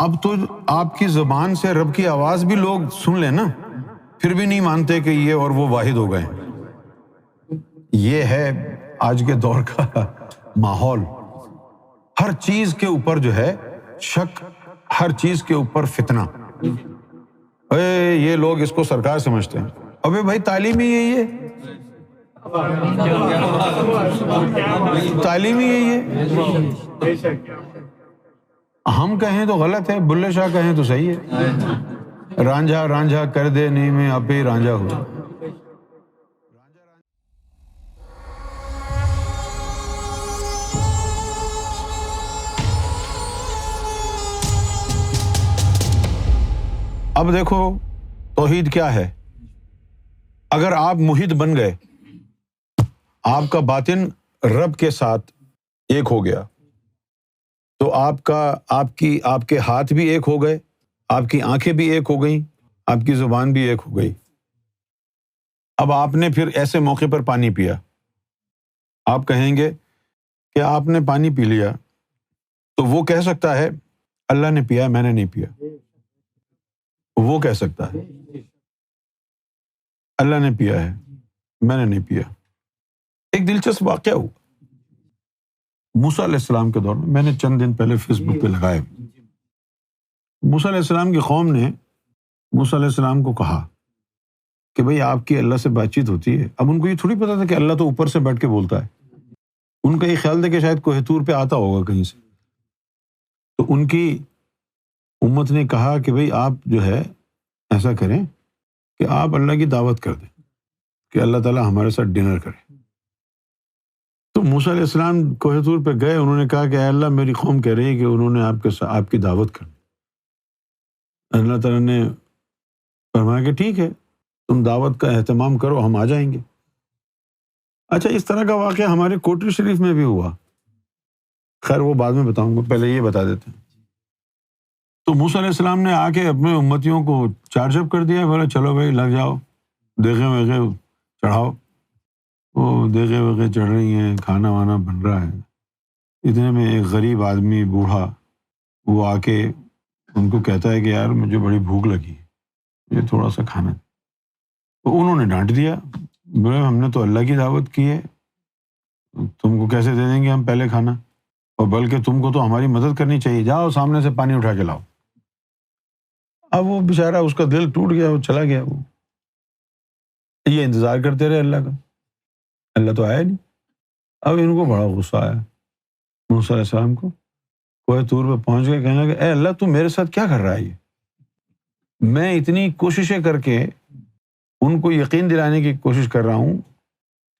اب تو آپ کی زبان سے رب کی آواز بھی لوگ سن لیں نا، پھر بھی نہیں مانتے کہ یہ اور وہ واحد ہو گئے۔ یہ ہے آج کے دور کا ماحول، ہر چیز کے اوپر جو ہے شک، ہر چیز کے اوپر فتنہ۔ یہ لوگ اس کو سرکار سمجھتے ہیں، ابے بھائی تعلیم ہی یہی ہے، تعلیم ہی یہی ہے۔ ہم کہیں تو غلط ہے، بلے شاہ کہیں تو صحیح ہے۔ رانجھا رانجھا کر دے نہیں میں اب ہی رانجھا ہوا۔ اب دیکھو توحید کیا ہے۔ اگر آپ موحد بن گئے، آپ کا باطن رب کے ساتھ ایک ہو گیا، تو آپ کے ہاتھ بھی ایک ہو گئے، آپ کی آنکھیں بھی ایک ہو گئیں، آپ کی زبان بھی ایک ہو گئی۔ اب آپ نے پھر ایسے موقع پر پانی پیا، آپ کہیں گے کہ آپ نے پانی پی لیا، تو وہ کہہ سکتا ہے اللہ نے پیا، میں نے نہیں پیا۔ وہ کہہ سکتا ہے اللہ نے پیا ہے، میں نے نہیں پیا۔ ایک دلچسپ واقعہ ہوا موسیٰ علیہ السلام کے دور میں نے چند دن پہلے فیس بک پہ لگائے۔ موسیٰ علیہ السلام کی قوم نے موسیٰ علیہ السلام کو کہا کہ بھئی آپ کی اللہ سے بات چیت ہوتی ہے۔ اب ان کو یہ تھوڑی پتا تھا کہ اللہ تو اوپر سے بیٹھ کے بولتا ہے، ان کا یہ خیال تھا کہ شاید کوہ طور پہ آتا ہوگا کہیں سے۔ تو ان کی امت نے کہا کہ بھئی آپ جو ہے ایسا کریں کہ آپ اللہ کی دعوت کر دیں کہ اللہ تعالیٰ ہمارے ساتھ ڈنر کرے۔ تو موسیٰ علیہ السلام کوہ طور پہ گئے، انہوں نے کہا کہ اے اللہ میری قوم کہہ رہی ہے کہ انہوں نے آپ کی دعوت کرنی۔ اللہ تعالیٰ نے فرمایا کہ ٹھیک ہے، تم دعوت کا اہتمام کرو، ہم آ جائیں گے۔ اچھا، اس طرح کا واقعہ ہمارے کوٹری شریف میں بھی ہوا، خیر وہ بعد میں بتاؤں گا، پہلے یہ بتا دیتے ہیں۔ تو موسیٰ علیہ السلام نے آ کے اپنے امتیوں کو چارج اپ کر دیا، بولا چلو بھائی لگ جاؤ، دیگیں ویگیں چڑھاؤ۔ وہ دیگیں ویگیں چڑھ رہی ہیں، کھانا وانا بن رہا ہے۔ اتنے میں ایک غریب آدمی بوڑھا وہ آ کے ان کو کہتا ہے کہ یار مجھے بڑی بھوک لگی ہے، مجھے تھوڑا سا کھانا۔ تو انہوں نے ڈانٹ دیا، بولے ہم نے تو اللہ کی دعوت کی ہے، تم کو کیسے دے دیں گے ہم پہلے کھانا، اور بلکہ تم کو تو ہماری مدد کرنی چاہیے، جاؤ سامنے سے پانی اٹھا کے لاؤ۔ اب وہ بیچارہ اس کا دل ٹوٹ گیا، وہ چلا گیا۔ وہ یہ انتظار کرتے رہے اللہ کا، اللہ تو آیا نہیں۔ اب ان کو بڑا غصہ آیا موسیٰ علیہ السلام کو، کوہ طور پہ پہنچ گئے، کہنے لگے اے اللہ تو میرے ساتھ کیا کر رہا ہے؟ یہ میں اتنی کوششیں کر کے ان کو یقین دلانے کی کوشش کر رہا ہوں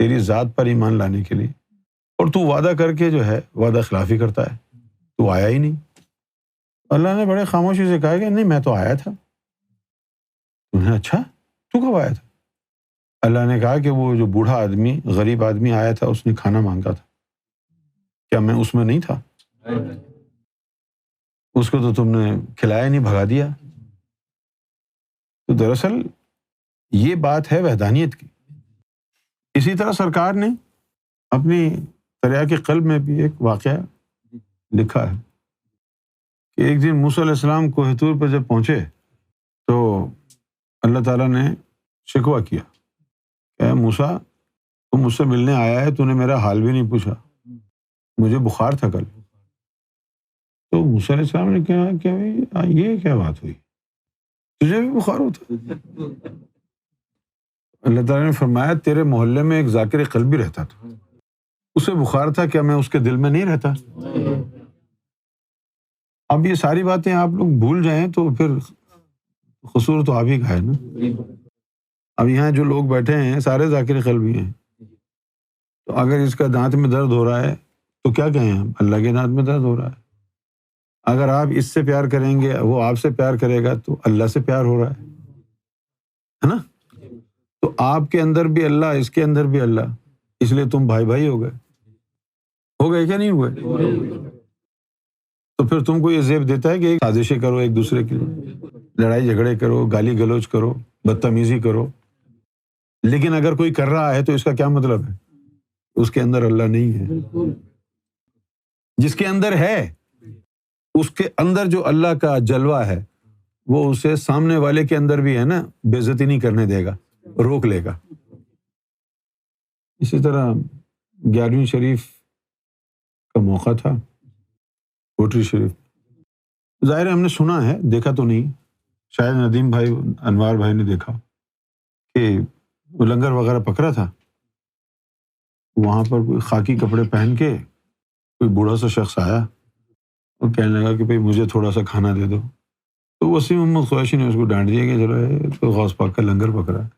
تیری ذات پر ایمان لانے کے لیے، اور تو وعدہ کر کے جو ہے وعدہ خلافی کرتا ہے، تو آیا ہی نہیں۔ اللہ نے بڑے خاموشی سے کہا کہ نہیں میں تو آیا تھا۔ انہیں اچھا تو کب آیا تھا؟ اللہ نے کہا کہ وہ جو بوڑھا آدمی غریب آدمی آیا تھا، اس نے کھانا مانگا تھا، کیا میں اس میں نہیں تھا؟ اس کو تو تم نے کھلایا نہیں، بھگا دیا۔ تو دراصل یہ بات ہے وحدانیت کی۔ اسی طرح سرکار نے اپنی تریاق قلب میں بھی ایک واقعہ لکھا ہے کہ ایک دن موسیٰ علیہ السلام کوہ طور پہ جب پہنچے تو اللہ تعالیٰ نے شکوہ کیا کہ اے موسیٰ تو مجھ سے ملنے آیا ہے، تو نے میرا حال بھی نہیں پوچھا، مجھے بخار تھا کل۔ تو موسیٰ علیہ السلام نے کہا کہ یہ کیا بات ہوئی، تجھے بھی بخار ہوتا؟ اللہ تعالیٰ نے فرمایا تیرے محلے میں ایک ذاکر قلبی رہتا تھا، اسے بخار تھا، کیا میں اس کے دل میں نہیں رہتا؟ اب یہ ساری باتیں آپ لوگ بھول جائیں تو پھر قصور تو آپ ہی کا ہے نا۔ اب یہاں جو لوگ بیٹھے ہیں سارے ذاکر قلبی ہیں، تو اگر اس کا دانت میں درد ہو رہا ہے تو کیا کہیں ہم، اللہ کے دانت میں درد ہو رہا ہے۔ اگر آپ اس سے پیار کریں گے، وہ آپ سے پیار کرے گا، تو اللہ سے پیار ہو رہا ہے نا۔ تو آپ کے اندر بھی اللہ، اس کے اندر بھی اللہ، اس لیے تم بھائی بھائی ہو گئے کیا نہیں ہوئے؟ تو پھر تم کو یہ زیب دیتا ہے کہ سازشیں کرو ایک دوسرے کے لیے، لڑائی جھگڑے کرو، گالی گلوچ کرو، بدتمیزی کرو، لیکن اگر کوئی کر رہا ہے تو اس کا کیا مطلب ہے؟ اس کے اندر اللہ نہیں ہے۔ جس کے اندر ہے اس کے اندر جو اللہ کا جلوہ ہے وہ اسے سامنے والے کے اندر بھی ہے نا بے عزتی نہیں کرنے دے گا، روک لے گا۔ اسی طرح 11ویں شریف کا موقع تھا، کوٹری شریف، ظاہر ہے ہم نے سنا ہے، دیکھا تو نہیں، شاید ندیم بھائی انوار بھائی نے دیکھا کہ وہ لنگر وغیرہ پکڑا تھا، وہاں پر کوئی خاکی کپڑے پہن کے کوئی بوڑھا سا شخص آیا اور کہنے لگا کہ بھئی مجھے تھوڑا سا کھانا دے دو، تو وسیم محمد قریشی نے اس کو ڈانٹ دیا کہ چلو یہ تو غوث پاک کا لنگر پکڑا ہے۔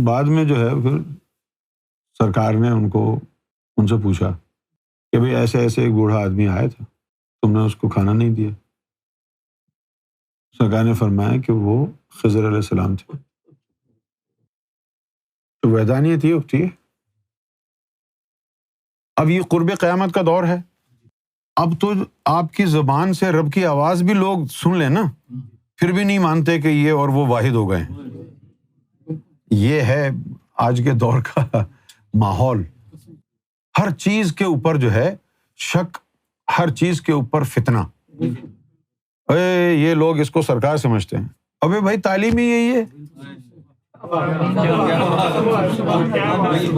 بعد میں جو ہے پھر سرکار نے ان سے پوچھا کہ بھئی ایسے ایسے ایک بوڑھا آدمی آیا تھا، تم نے اس کو کھانا نہیں دیا۔ سرکار نے فرمایا کہ وہ خضر علیہ السلام تھے۔ تو وحدانیت یہ ہوتی ہے۔ اب یہ قرب قیامت کا دور ہے، اب تو آپ کی زبان سے رب کی آواز بھی لوگ سن لیں نا، پھر بھی نہیں مانتے کہ یہ اور وہ واحد ہو گئے ہیں۔ یہ ہے آج کے دور کا ماحول، ہر چیز کے اوپر جو ہے شک، ہر چیز کے اوپر فتنہ۔ یہ لوگ اس کو سرکار سمجھتے ہیں، ابے بھائی تعلیم ہی یہی ہے،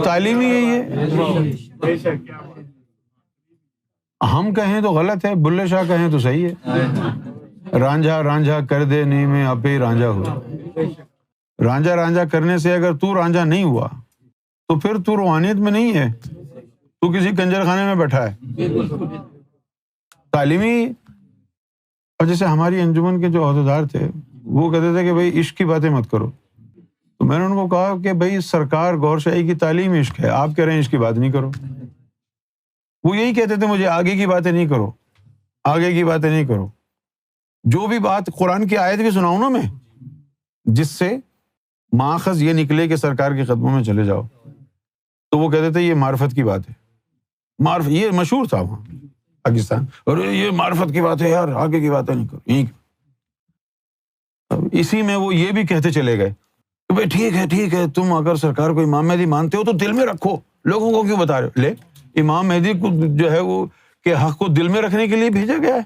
تعلیم ہی یہی ہے۔ ہم کہیں تو غلط ہے، بلے شاہ کہیں تو صحیح ہے۔ رانجھا رانجھا کر دے نی میں اپے رانجھا ہوا۔ رانجھا رانجھا کرنے سے اگر تو رانجھا نہیں ہوا تو پھر تو روحانیت میں نہیں ہے، تو کسی کنجر خانے میں بیٹھا ہے۔ تعلیمی، اور جیسے ہماری انجمن کے جو عہدیدار تھے وہ کہتے تھے کہ بھائی عشق کی باتیں مت کرو، تو میں نے ان کو کہا کہ بھائی سرکار گور شاہی کی تعلیم عشق ہے، آپ کہہ رہے ہیں عشق کی بات نہیں کرو۔ وہ یہی کہتے تھے مجھے آگے کی باتیں نہیں کرو، آگے کی باتیں نہیں کرو۔ جو بھی بات قرآن کی آیت بھی سناؤں نا میں، جس سے ماخذ یہ نکلے کہ سرکار کے قدموں میں چلے جاؤ، تو وہ کہتے تھے یہ معرفت کی بات ہے۔ معرفت یہ مشہور تھا وہاں پاکستان، اور یہ معرفت کی بات ہے یار، آگے کی باتیں نہیں کرو۔ اسی میں وہ یہ بھی کہتے چلے گئے کہ بھائی ٹھیک ہے، تم اگر سرکار کو امام مہدی مانتے ہو تو دل میں رکھو، لوگوں کو کیوں بتا رہے ہو؟ لے، امام مہدی کو جو ہے وہ کہ حق کو دل میں رکھنے کے لیے بھیجا گیا ہے۔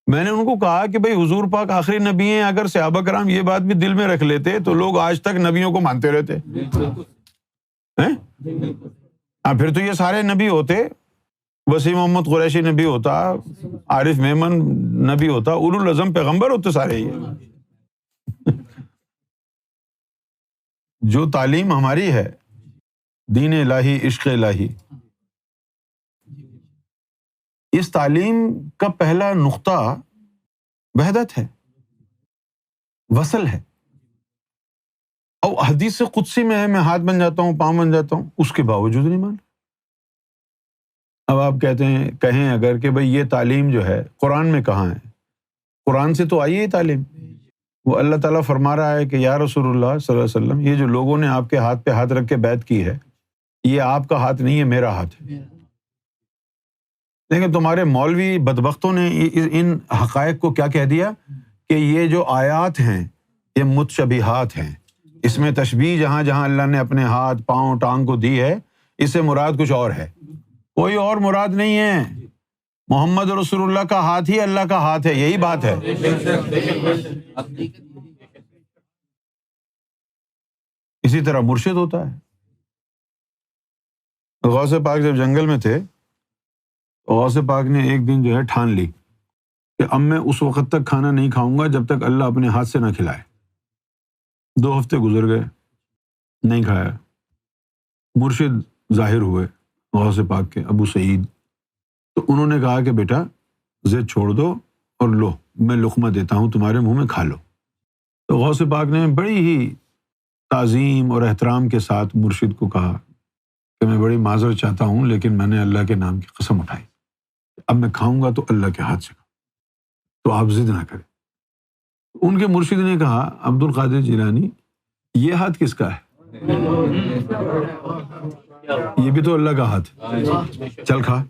میں نے ان کو کہا کہ بھائی حضور پاک آخری نبی ہیں، اگر صحابہ کرام یہ بات بھی دل میں رکھ لیتے تو لوگ آج تک نبیوں کو مانتے رہتے ہیں۔ پھر تو یہ سارے نبی ہوتے، وسیم محمد قریشی نبی ہوتا، عارف میمن نبی ہوتا، اولو العزم پیغمبر ہوتے سارے یہ۔ جو تعلیم ہماری ہے، دین الہی، عشق الہی، اس تعلیم کا پہلا نقطہ وحدت ہے، وصل ہے۔ اور حدیث قدسی میں ہے میں ہاتھ بن جاتا ہوں، پاؤں بن جاتا ہوں، اس کے باوجود نہیں مان۔ اب آپ کہیں اگر کہ بھئی یہ تعلیم جو ہے قرآن میں کہاں ہے؟ قرآن سے تو آئی ہے تعلیم۔ وہ اللہ تعالیٰ فرما رہا ہے کہ یا رسول اللہ صلی اللہ علیہ وسلم، یہ جو لوگوں نے آپ کے ہاتھ پہ ہاتھ رکھ کے بیعت کی ہے، یہ آپ کا ہاتھ نہیں ہے، میرا ہاتھ ہے۔ لیکن تمہارے مولوی بدبختوں نے ان حقائق کو کیا کہہ دیا کہ یہ جو آیات ہیں یہ متشبیہات ہیں، اس میں تشبیہ جہاں جہاں اللہ نے اپنے ہاتھ، پاؤں، ٹانگ کو دی ہے، اس سے مراد کچھ اور ہے، کوئی اور مراد نہیں ہے۔ محمد رسول اللہ کا ہاتھ ہی اللہ کا ہاتھ ہے، یہی بات ہے۔ اسی طرح مرشد ہوتا ہے۔ غوث پاک جب جنگل میں تھے، غوث پاک نے ایک دن جو ہے ٹھان لی کہ اب میں اس وقت تک کھانا نہیں کھاؤں گا جب تک اللہ اپنے ہاتھ سے نہ کھلائے۔ 2 ہفتے گزر گئے، نہیں کھایا۔ مرشد ظاہر ہوئے غوث پاک کے، ابو سعید، تو انہوں نے کہا کہ بیٹا ضد چھوڑ دو اور لو، میں لقمہ دیتا ہوں تمہارے منہ میں، کھا لو۔ تو غوث پاک نے بڑی ہی تعظیم اور احترام کے ساتھ مرشد کو کہا کہ میں بڑی معذرت چاہتا ہوں، لیکن میں نے اللہ کے نام کی قسم اٹھائی، اب میں کھاؤں گا تو اللہ کے ہاتھ سے کھاؤں، تو آپ ضد نہ کریں۔ ان کے مرشد نے کہا عبد القادر جیلانی، یہ ہاتھ کس کا ہے؟ یہ بھی تو اللہ کا ہاتھ ہے، چل کھا۔